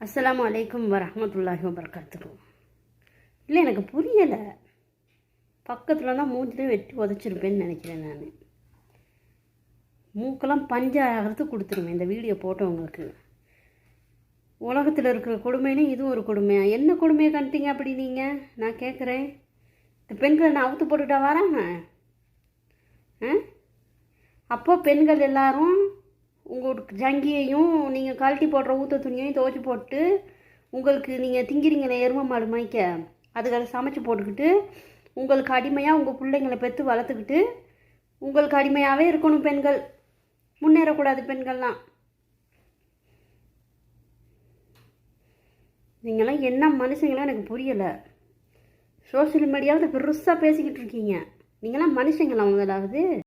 அஸ்ஸலாமு அலைக்கும் வரஹ்மத்துல்லாஹி வபரகாத்துஹு. இல்லை, எனக்கு புரியலை. பக்கத்தில் தான் மூஞ்சிலே வெட்டி உதச்சிருப்பேன்னு நினைக்கிறேன். நான் மூக்கெல்லாம் பஞ்சாகிறது கொடுத்துருவேன் இந்த வீடியோ போட்டவங்களுக்கு. உலகத்தில் இருக்கிற கொடுமையிலையும் இதுவும் ஒரு கொடுமையா? என்ன கொடுமையை கண்டிங்க அப்படி நீங்கள்? நான் கேட்குறேன், இந்த பெண்களை நான் அவுத்து போட்டுக்கிட்டா வராங்க? அப்போ பெண்கள் எல்லாரும் உங்களுக்கு ஜங்கியையும் நீங்கள் கழட்டி போடுற ஊற்ற துணியையும் துவைச்சி போட்டு உங்களுக்கு நீங்கள் திங்கிறீங்களே எருமை மாடு மாய்க்க, அதுகளை சமைச்சு போட்டுக்கிட்டு உங்களுக்கு அடிமையாக உங்கள் பிள்ளைங்களை பெற்று வளர்த்துக்கிட்டு உங்களுக்கு அடிமையாகவே இருக்கணும். பெண்கள் முன்னேறக்கூடாது. பெண்கள்லாம் நீங்களாம் என்ன மனுஷங்களும் எனக்கு புரியலை. சோசியல் மீடியாவில் பெருசாக பேசிக்கிட்டு இருக்கீங்க. நீங்களாம் மனுஷங்களா முதலாவது?